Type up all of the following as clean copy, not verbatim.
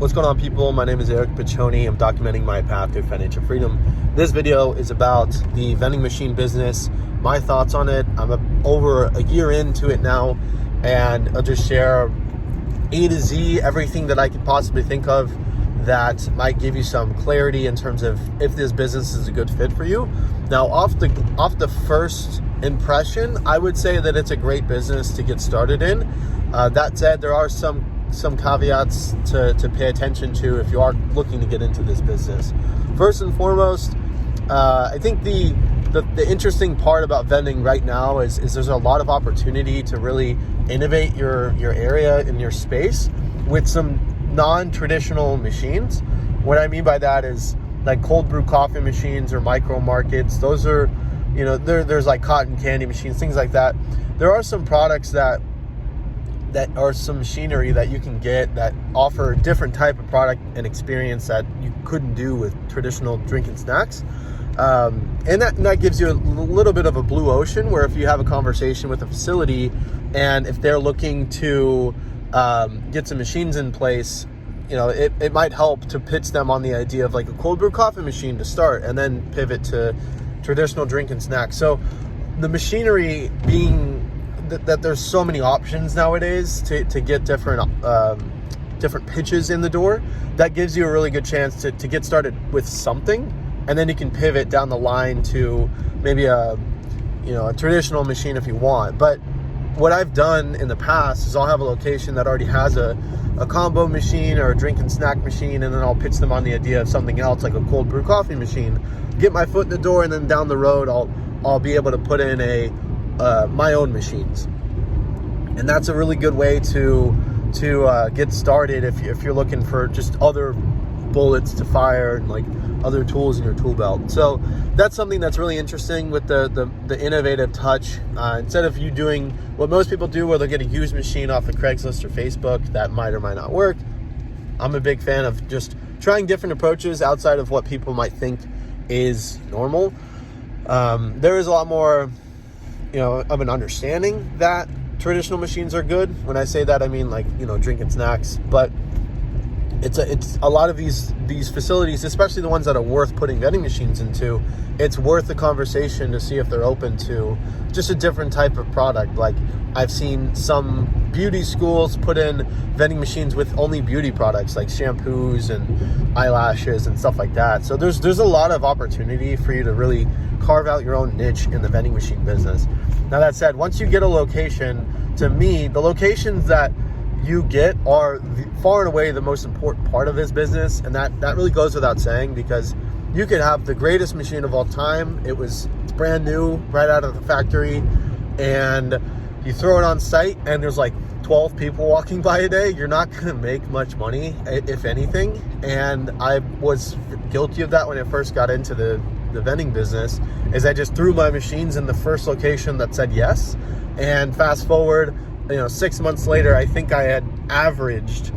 What's going on, people? My name is Eric Piccioni. I'm documenting my path to financial freedom. This video is about the vending machine business, my thoughts on it. I'm over a year into it now, and I'll just share A to Z, everything that I could possibly think of that might give you some clarity in terms of if this business is a good fit for you. Now, off the first impression, I would say that it's a great business to get started in. That said, there are some caveats to pay attention to if you are looking to get into this business. First and foremost, I think the interesting part about vending right now is there's a lot of opportunity to really innovate your area in your space with some non-traditional machines. What I mean by that is like cold brew coffee machines or micro markets. Those are, there's like cotton candy machines, things like that. There are some products that are some machinery that you can get that offer a different type of product and experience that you couldn't do with traditional drinking snacks. And that gives you a little bit of a blue ocean, where if you have a conversation with a facility and if they're looking to get some machines in place, it might help to pitch them on the idea of like a cold brew coffee machine to start and then pivot to traditional drinking snacks. So the machinery being that there's so many options nowadays to get different pitches in the door, that gives you a really good chance to get started with something, and then you can pivot down the line to maybe a traditional machine if you want. But what I've done in the past is I'll have a location that already has a combo machine or a drink and snack machine, and then I'll pitch them on the idea of something else like a cold brew coffee machine, get my foot in the door, and then down the road I'll be able to put in my own machines. And that's a really good way to get started if you're looking for just other bullets to fire and like other tools in your tool belt. So that's something that's really interesting with the innovative touch. Instead of you doing what most people do, where they'll get a used machine off of Craigslist or Facebook, that might or might not work. I'm a big fan of just trying different approaches outside of what people might think is normal. There is a lot more of an understanding that traditional machines are good. When I say that, I mean like, drinking snacks, but it's a lot of these facilities, especially the ones that are worth putting vending machines into, it's worth the conversation to see if they're open to just a different type of product. Like I've seen some beauty schools put in vending machines with only beauty products like shampoos and eyelashes and stuff like that. So there's a lot of opportunity for you to really carve out your own niche in the vending machine business. Now, that said, once you get a location, to me, the locations that you get are far and away the most important part of this business. And that really goes without saying, because you could have the greatest machine of all time. It's brand new, right out of the factory, and you throw it on site and there's like 12 people walking by a day. You're not going to make much money, if anything. And I was guilty of that when I first got into the vending business, is I just threw my machines in the first location that said yes. And fast forward, 6 months later, I think I had averaged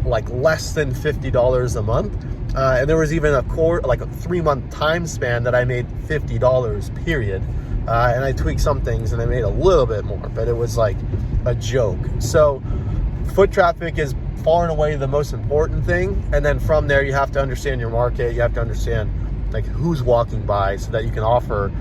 like less than $50 a month. And there was even a 3-month time span that I made $50, period. And I tweaked some things and I made a little bit more, but it was like a joke. So foot traffic is far and away the most important thing. And then from there, you have to understand your market. You have to understand like who's walking by, so that you can offer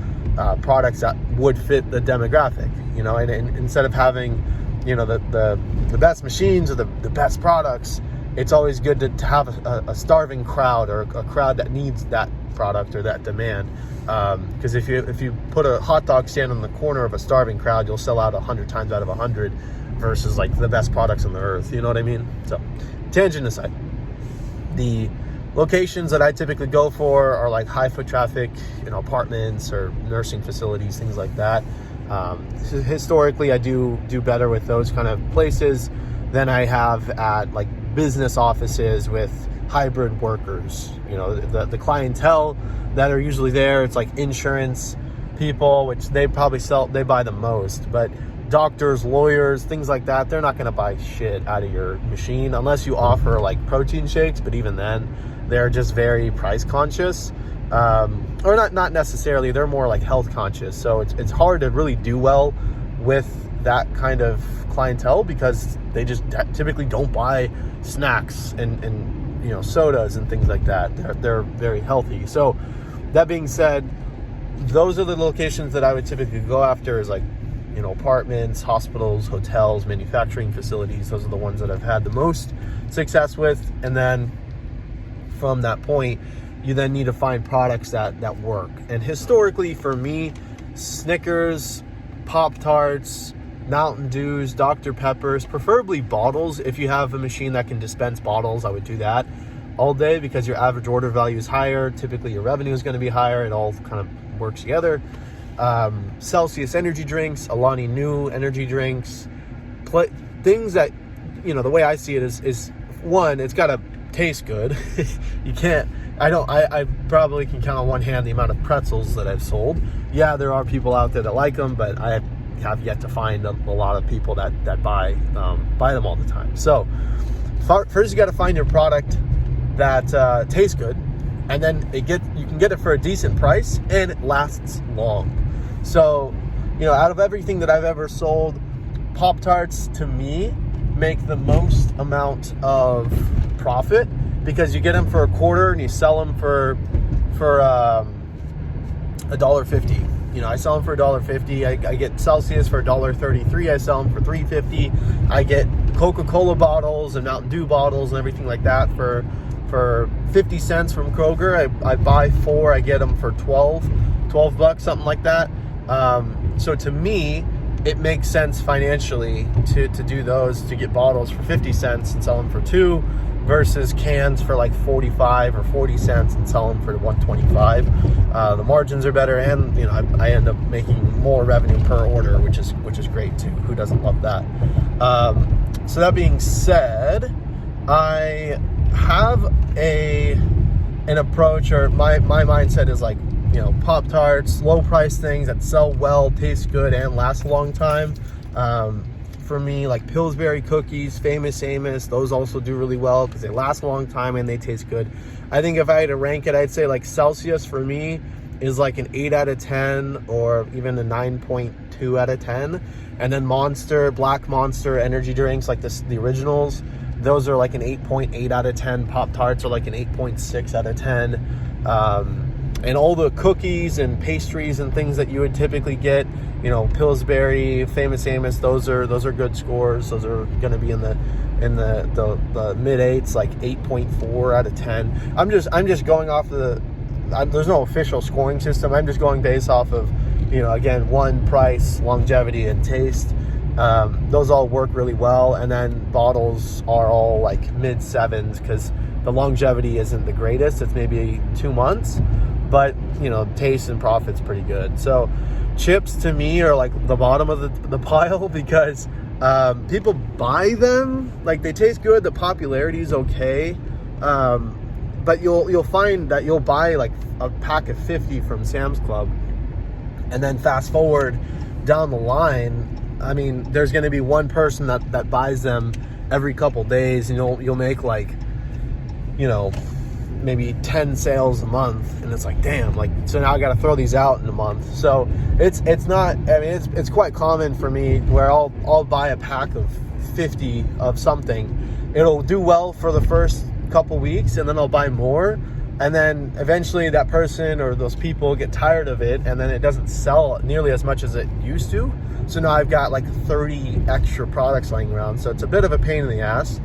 products that would fit the demographic, and instead of having, the best machines or the best products, it's always good to have a starving crowd, or a crowd that needs that product or that demand. Because if you put a hot dog stand on the corner of a starving crowd, you'll sell out 100 times out of 100 versus like the best products on the earth. You know what I mean? So, tangent aside, the locations that I typically go for are like high foot traffic, apartments or nursing facilities, things like that. Historically, I do better with those kind of places than I have at like business offices with hybrid workers. The clientele that are usually there, it's like insurance people, which they buy the most, but doctors, lawyers, things like that, they're not going to buy shit out of your machine unless you offer like protein shakes. But even then, they're just very price conscious, or not necessarily. They're more like health conscious. So it's hard to really do well with that kind of clientele, because they just typically don't buy snacks and sodas and things like that. They're very healthy. So that being said, those are the locations that I would typically go after, is like, apartments, hospitals, hotels, manufacturing facilities. Those are the ones that I've had the most success with. And then from that point, you then need to find products that work. And historically for me, Snickers, Pop-Tarts, Mountain Dews, Dr. Peppers, preferably bottles. If you have a machine that can dispense bottles, I would do that all day, because your average order value is higher. Typically your revenue is going to be higher. It all kind of works together. Celsius energy drinks, Alani Nu energy drinks, things that, the way I see it is one, it's got to taste good. I probably can count on one hand the amount of pretzels that I've sold. Yeah, there are people out there that like them, but I have yet to find a lot of people that buy them all the time. So first you got to find your product that tastes good, and then you can get it for a decent price, and it lasts long. So, out of everything that I've ever sold, Pop-Tarts to me make the most amount of profit, because you get them for $0.25 and you sell them for $1.50. I sell them for $1.50. I get Celsius for $1.33. I sell them for $3.50. I get Coca-Cola bottles and Mountain Dew bottles and everything like that for 50 cents from Kroger. I buy 4. I get them for $12 bucks, something like that. So to me, it makes sense financially to do those, to get bottles for 50 cents and sell them for $2, versus cans for like 45 or 40 cents and sell them for $1.25. The margins are better, and I end up making more revenue per order, which is great too. Who doesn't love that? So that being said, I have an approach, or my mindset is like, Pop-Tarts, low price things that sell well, taste good, and last a long time. For me, like Pillsbury cookies, Famous Amos, those also do really well because they last a long time and they taste good. I think if I had to rank it, I'd say like Celsius for me is like an 8 out of 10, or even a 9.2 out of 10. And then Black Monster energy drinks, like the originals, those are like an 8.8 out of 10. Pop-Tarts are like an 8.6 out of 10. And all the cookies and pastries and things that you would typically get, Pillsbury, Famous Amos, those are good scores. Those are going to be in the mid 8s, like 8.4 out of 10. I'm just going off there's no official scoring system. I'm just going based off of, again, one, price, longevity, and taste. Those all work really well. And then bottles are all like mid 7s, because the longevity isn't the greatest. It's maybe 2 months. But, taste and profit's pretty good. So chips to me are like the bottom of the pile, because people buy them. Like, they taste good. The popularity is okay. But you'll find that you'll buy like a pack of 50 from Sam's Club, and then fast forward down the line, I mean, there's going to be one person that buys them every couple days, and you'll make like, maybe 10 sales a month, and it's like, damn, like, so now I got to throw these out in a month. So it's not, I mean, it's quite common for me where I'll buy a pack of 50 of something. It'll do well for the first couple weeks, and then I'll buy more, and then eventually that person or those people get tired of it, and then it doesn't sell nearly as much as it used to. So now I've got like 30 extra products lying around. So it's a bit of a pain in the ass,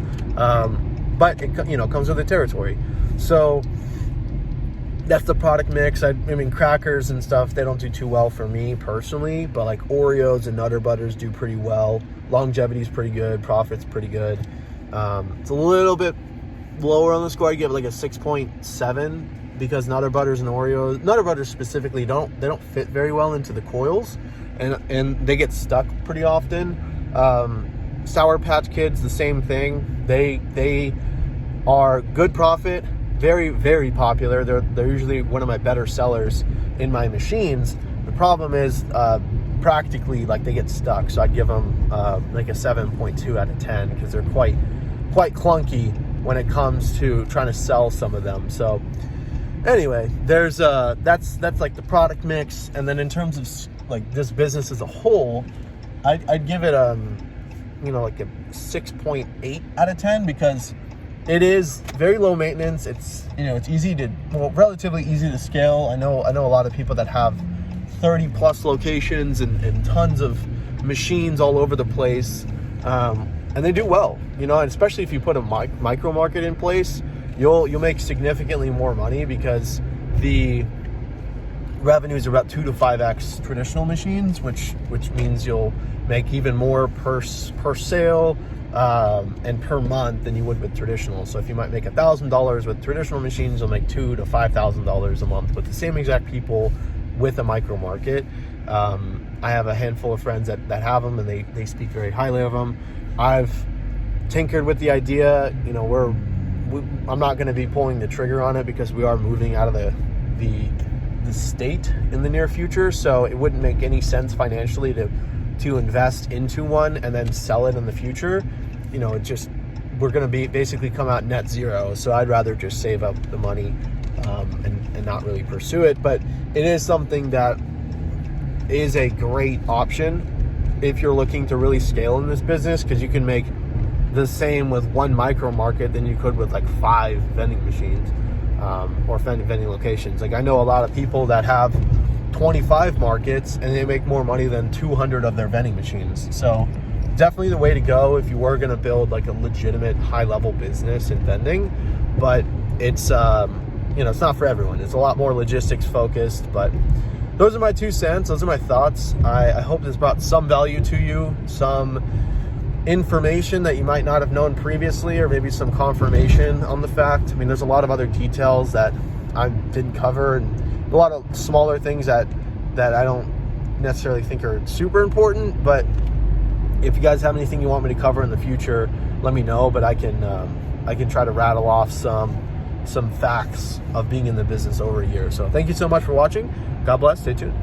but it comes with the territory. So that's the product mix. I mean, crackers and stuff, they don't do too well for me personally, but like Oreos and Nutter Butters do pretty well. Longevity's pretty good. Profit's pretty good. It's a little bit lower on the score. I give it like a 6.7 because Nutter Butters and Oreos, Nutter Butters specifically, they don't fit very well into the coils, and they get stuck pretty often. Sour Patch Kids, the same thing. They are good profit, very, very popular. They're usually one of my better sellers in my machines. The problem is practically, like, they get stuck. So I'd give them like a 7.2 out of 10 because they're quite clunky when it comes to trying to sell some of them. So anyway, there's that's like the product mix. And then in terms of like this business as a whole, I'd give it like a 6.8 out of 10 because it is very low maintenance. It's, it's easy to, relatively easy to scale. I know a lot of people that have 30 plus locations and tons of machines all over the place, and they do well, and especially if you put a micro market in place, you'll make significantly more money, because the revenues are about 2 to 5x traditional machines, which means you'll make even more per sale and per month than you would with traditional. So if you might make $1,000 with traditional machines, you'll make $2,000 to $5,000 a month with the same exact people with a micro market. I have a handful of friends that have them, and they speak very highly of them. I've tinkered with the idea. I'm not going to be pulling the trigger on it, because we are moving out of the state in the near future, so it wouldn't make any sense financially to invest into one and then sell it in the future. We're going to be basically come out net zero, so I'd rather just save up the money and not really pursue it. But it is something that is a great option if you're looking to really scale in this business, because you can make the same with one micro market than you could with like 5 vending machines or vending locations. Like, I know a lot of people that have 25 markets and they make more money than 200 of their vending machines. So definitely the way to go if you were going to build like a legitimate high level business in vending. But it's it's not for everyone. It's a lot more logistics focused. But those are my 2 cents. Those are my thoughts. I hope this brought some value to you, some information that you might not have known previously, or maybe some confirmation on the fact. I mean, there's a lot of other details that I didn't cover, and a lot of smaller things that I don't necessarily think are super important. But if you guys have anything you want me to cover in the future, let me know. But I can try to rattle off some facts of being in the business over a year. So thank you so much for watching. God bless. Stay tuned.